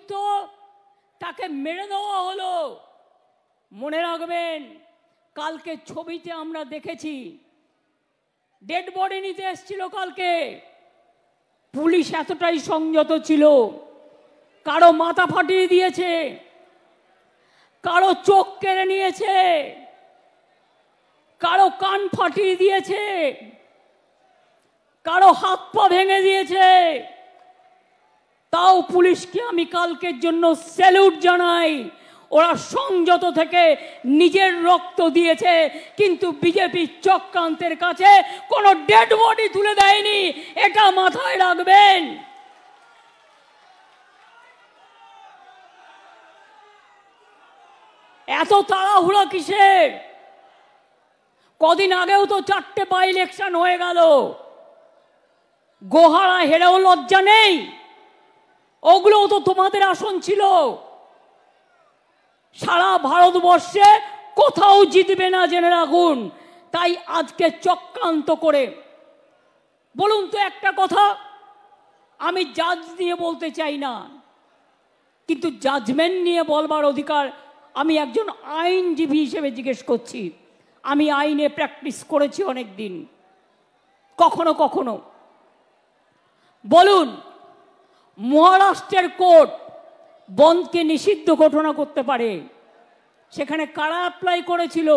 দুর্বৃত্ত তাকে মেরে দেওয়া হলো। মনে রাখবেন, কালকে ছবিতে আমরা দেখেছি ডেড বডি নিতে এসেছিল কালকে, পুলিশ এতটাই সংযত ছিল, কারো মাথা ফাটিয়ে দিয়েছে, কারো চোখ কেড়ে নিয়েছে, কারো কান ফাটিয়ে দিয়েছে, কারো হাত পা ভেঙে দিয়েছে। তাও পুলিশকে আমি কালকের জন্য স্যালুট জানাই। ওরা সংযত থেকে নিজের রক্ত দিয়েছে, কিন্তু বিজেপি চক্রান্তের কাছে কোনো ডেড বডি তুলে দেয়নি, এটা মাথায় রাখবেন। এত তাড়াহুড়ো কিসের? কদিন আগেও তো 4টে বাই ইলেকশন হয়ে গেল, গোহারা হেরেও লজ্জা নেই। ওগুলোও তো তোমাদের আসন ছিল। সারা ভারতবর্ষে কোথাও জিতবে না, জেনে রাখুন। তাই আজকে চক্রান্ত করে বলুন তো একটা কথা, আমি জাজ নিয়ে বলতে চাই না, কিন্তু জাজমেন্ট নিয়ে বলবার অধিকার আমি একজন আইনজীবী হিসেবে জিজ্ঞেস করছি। আমি আইনে প্র্যাকটিস করেছি অনেক দিন। কখনো কখনো বলুন, মহারাষ্ট্রের কোর্ট বনকে নিষিদ্ধ ঘোষণা করতে পারে, সেখানে কারা অ্যাপ্লাই করেছিল?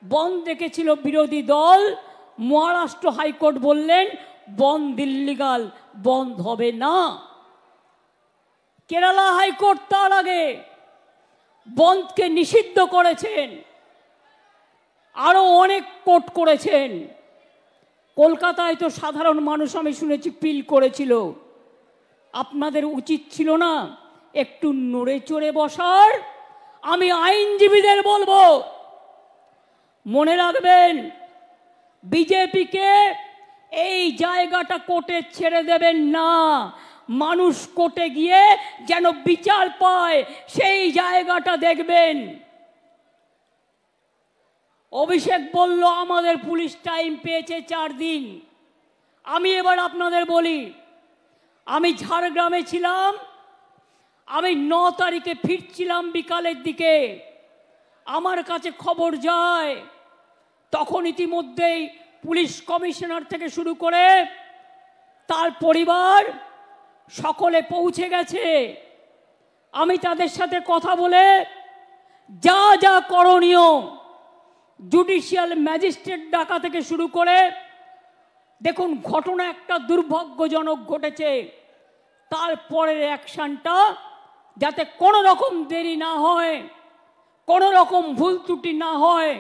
বন দেখেছিল বিরোধী দল। মহারাষ্ট্র হাইকোর্ট বললেন বন্ধ ইল্লিগাল, বন্ধ হবে না। কেরালা হাইকোর্ট তার আগে বনকে নিষিদ্ধ করেছেন। আরো অনেক কোর্ট করেছেন। কলকাতায় তো সাধারণ মানুষ আমি শুনেছি পিল করেছিল। আপনাদের উচিত ছিল না একটু নড়ে চড়ে বসার? আমি আইনজীবীদের বলবো, মনে রাখবেন, বিজেপিকে এই জায়গাটা কোর্টে ছেড়ে দেবেন না। মানুষ কোর্টে গিয়ে যেন বিচার পায়, সেই জায়গাটা দেখবেন। অভিষেক বলল আমাদের পুলিশ টাইম পেয়েছে 4 দিন। আমি এবার আপনাদের বলি, আমি ঝাড়গ্রামে ছিলাম। আমি 9 তারিখে ফিরছিলাম বিকালের দিকে, আমার কাছে খবর যায় তখন ইতিমধ্যেই পুলিশ কমিশনার থেকে শুরু করে তার পরিবার সকলে পৌঁছে গেছে। আমি তাদের সাথে কথা বলে যা যা করণীয়, জুডিশিয়াল ম্যাজিস্ট্রেট ডাকা থেকে শুরু করে, দেখুন ঘটনা একটা দুর্ভাগ্যজনক ঘটেছে, তারপরের অ্যাকশনটা যাতে কোনো রকম দেরি না হয়, কোনো রকম ভুল ত্রুটি না হয়।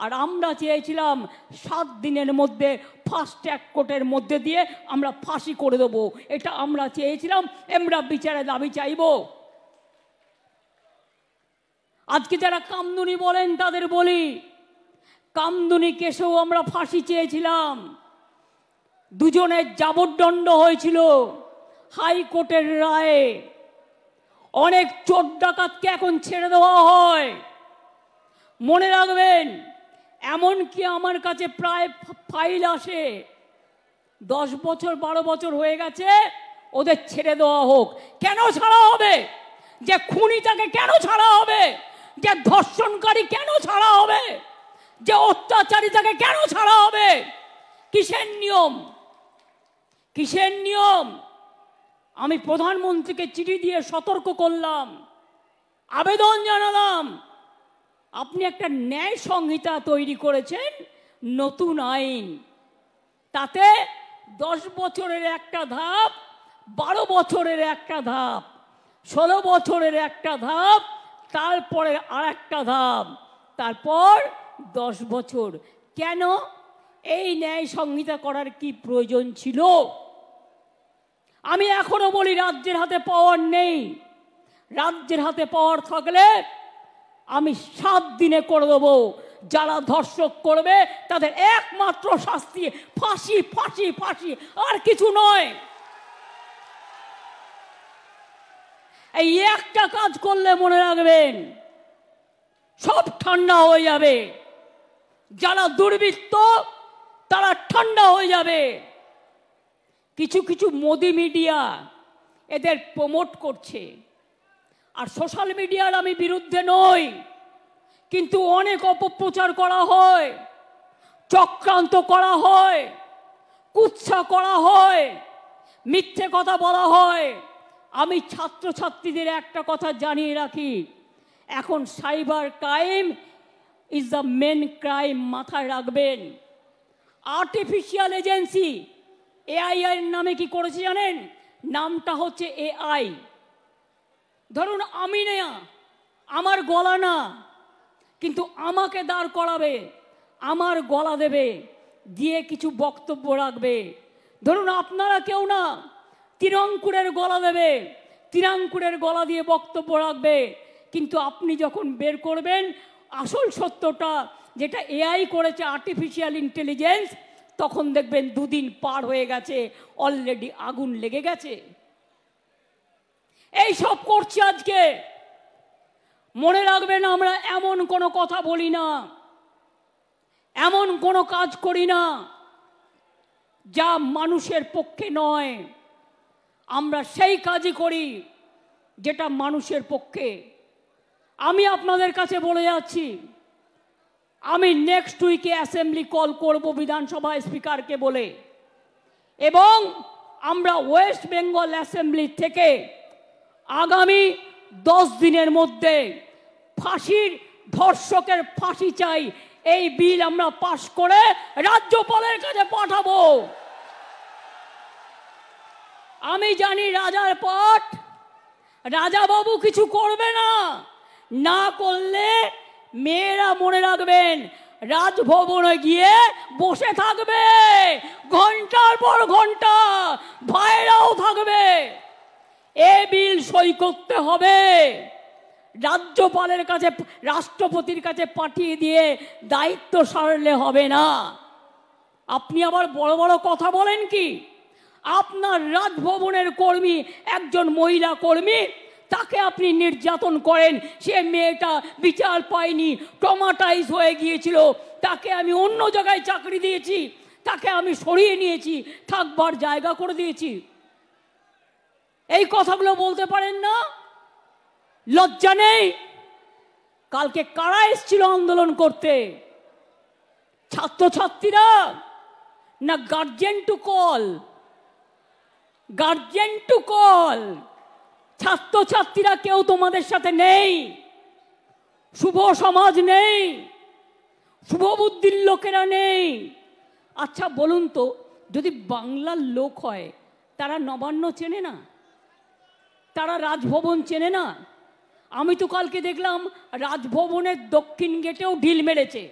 আর আমরা চেয়েছিলাম 7 দিনের মধ্যে ফাস্ট ট্র্যাক কোর্টের মধ্যে দিয়ে আমরা ফাঁসি করে দেবো, এটা আমরা চেয়েছিলাম। আমরা বিচারে দাবি চাইব। আজকে যারা কামদুনি বলেন তাদের বলি, কামদুনি কেসেও আমরা ফাঁসি চেয়েছিলাম। দুজনের যাবজ্জন্ড হয়েছিল হাইকোর্টের রায়ে। অনেক চোর ডাকাতকে এখন ছেড়ে দেওয়া হয়। মনে রাখবেন, এমনকি আমার কাছে প্রায় ফাইল আসে 10 বছর 12 বছর হয়ে গেছে, ওদের ছেড়ে দেওয়া হোক। কেন ছাড়া হবে? যে খুনি তাকে কেন ছাড়া হবে? যে ধর্ষণকারী কেন ছাড়া হবে? যে অত্যাচারী তাকে কেন ছাড়া হবে? কিসের নিয়ম? কিসের নিয়ম? আমি প্রধানমন্ত্রীকে চিঠি দিয়ে সতর্ক করলাম, আবেদন জানালাম, আপনি একটা ন্যায় সংহিতা তৈরি করেছেন, নতুন আইন, তাতে 10 বছরের একটা ধাপ, 12 বছরের একটা ধাপ, 16 বছরের একটা ধাপ, তারপরে আর একটা ধাপ, তারপর 10 বছর। কেন এই ন্যায় সংহিতা করার কি প্রয়োজন ছিল? আমি এখনো বলি রাজ্যের হাতে পাওয়ার নেই। রাজ্যের হাতে পাওয়ার থাকলে আমি 7 দিনে করে দেবো। যারা ধর্ষক করবে তাদের একমাত্র শাস্তি ফাঁসি, ফাঁসি, ফাঁসি, আর কিছু নয়। এই একটা কাজ করলে মনে রাখবেন সব ঠান্ডা হয়ে যাবে। যারা দুর্বৃত্ত তারা ঠান্ডা হয়ে যাবে। কিছু কিছু মোদি মিডিয়া এদের প্রমোট করছে। আর সোশ্যাল মিডিয়ার আমি বিরুদ্ধে নই, কিন্তু অনেক অপপ্রচার করা হয়, চক্রান্ত করা হয়, কুৎসা করা হয়, মিথ্যে কথা বলা হয়। আমি ছাত্রছাত্রীদের একটা কথা জানিয়ে রাখি, এখন cyber crime is the main crime, মাথায় রাখবেন। আর্টিফিশিয়াল এজেন্সি এআই এর নামে কি করেছে জানেন? নামটা হচ্ছে এআই। ধরুন আমি না, আমার গলা না, কিন্তু আমাকে দাঁড় করাবে, আমার গলা দেবে, দিয়ে কিছু বক্তব্য রাখবে। ধরুন আপনারা কেউ না, তিরঙ্কুরের গলা দেবে, তিরঙ্কুরের গলা দিয়ে বক্তব্য রাখবে, কিন্তু আপনি যখন বের করবেন আসল সত্যটা, যেটা এআই করেছে, আর্টিফিশিয়াল ইন্টেলিজেন্স, তখন দেখবেন দুদিন পার হয়ে গেছে, অলরেডি আগুন লেগে গেছে। এই সব করছি আজকে। মনে রাখবেন, আমরা এমন কোনো কথা বলি না, এমন কোনো কাজ করি না যা মানুষের পক্ষে নয়। আমরা সেই কাজই করি যেটা মানুষের পক্ষে। আমি আপনাদের কাছে বলে যাচ্ছি, আমি নেক্সট উইকে অ্যাসেম্বলি কল করব বিধানসভা স্পিকারকে বলে, এবং আমরা ওয়েস্ট বেঙ্গল অ্যাসেম্বলি থেকে আগামী 10 দিনের মধ্যে ফাঁসির, ধর্ষকের ফাঁসি চাই, এই বিল আমরা পাশ করে রাজ্যপালের কাছে পাঠাবো। আমি জানি রাজার পাঠ, রাজাবাবু কিছু করবে না, না করলে মেয়েরা মনে রাখবেন রাজভবনে গিয়ে বসে থাকবে ঘন্টার পর ঘন্টা, ভাইরাও থাকবে। এ বিল সই করতে হবে, রাজ্যপালের কাছে, রাষ্ট্রপতির কাছে পাঠিয়ে দিয়ে দায়িত্ব সারলে হবে না। আপনি আবার বড় বড় কথা বলেন কি? আপনার রাজভবনের কর্মী, একজন মহিলা কর্মী, তাকে আপনি নির্যাতন করেন, সে মেয়েটা বিচার পায়নি, ট্রমাটাইজ হয়ে গিয়েছিল, তাকে আমি অন্য জায়গায় চাকরি দিয়েছি, তাকে আমি সরিয়ে নিয়েছি, থাকবার জায়গা করে দিয়েছি। এই কথাগুলো বলতে পারেন না? লজ্জা নেই? কালকে কারা এসেছিল আন্দোলন করতে? ছাত্রছাত্রীরা না guardian to call? Guardian to call. ছাত্রছাত্রীরা কেউ তোমাদের সাথে নেই, শুভ সমাজ নেই, শুভ বুদ্ধির লোকেরা নেই। আচ্ছা বলুন তো, যদি বাংলার লোক হয় তারা নবান্ন চেনে না? তারা রাজভবন চেনে না? আমি তো কালকে দেখলাম রাজভবনের দক্ষিণ গেটেও ঢিল মেরেছে।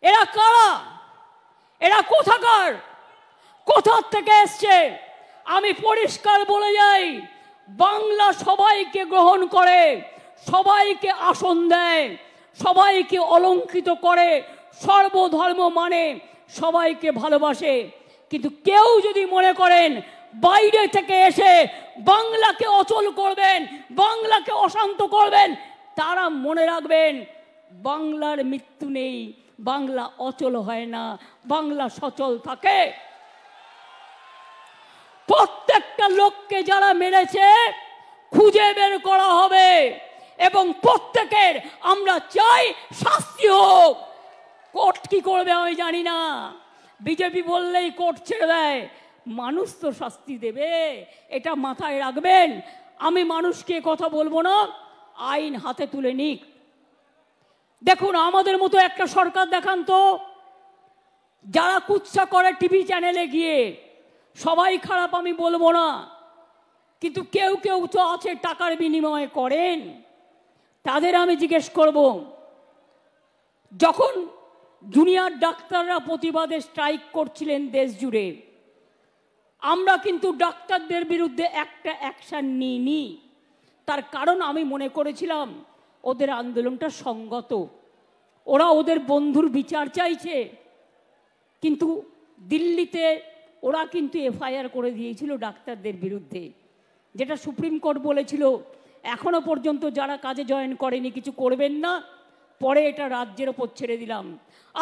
এরা কারা? এরা কোথাকার? কোথার থেকে এসছে? আমি পরিষ্কার বলে যাই, বাংলা সবাইকে গ্রহণ করে, সবাইকে আসন দেয়, সবাইকে অলঙ্কৃত করে, সর্বধর্ম মানে, সবাইকে ভালোবাসে। কিন্তু কেউ যদি মনে করেন বাইরে থেকে এসে বাংলাকে অচল করবেন, বাংলাকে অশান্ত করবেন, তারা মনে রাখবেন বাংলার মৃত্যু নেই, বাংলা অচল হয় না, বাংলা সচল থাকে। প্রত্যেকটা লোককে যারা মেরেছে খুঁজে বের করা হবে, এবং প্রত্যেকের আমরা চাই শাস্তি হোক। কোর্ট কি করবে আমি জানি না, বিজেপি বললেই কোর্ট ছেড়ে দেয়, মানুষ তো শাস্তি দেবে, এটা মাথায় রাখবেন। আমি মানুষকে কথা বলবো না, আইন হাতে তুলে নিক। দেখুন আমাদের মতো একটা সরকার দেখান তো, যারা কুৎসা করে টিভি চ্যানেলে গিয়ে, সবাই খারাপ আমি বলবো না, কিন্তু কেউ কেউ তো আছে টাকার বিনিময়ে করেন, তাদের আমি জিজ্ঞেস করব, যখন জুনিয়র ডাক্তাররা প্রতিবাদে স্ট্রাইক করছিলেন দেশ জুড়ে, আমরা কিন্তু ডাক্তারদের বিরুদ্ধে একটা অ্যাকশন নিইনি। তার কারণ আমি মনে করেছিলাম ওদের আন্দোলনটা সংগত, ওরা ওদের বন্ধুর বিচার চাইছে। কিন্তু দিল্লিতে ওরা কিন্তু এফআইআর করে দিয়েছিল ডাক্তারদের বিরুদ্ধে, যেটা সুপ্রিম কোর্ট বলেছিল এখনো পর্যন্ত যারা কাজে জয়েন করেনি কিছু করবেন না, পরে এটা রাজ্যের ওপর ছেড়ে দিলাম।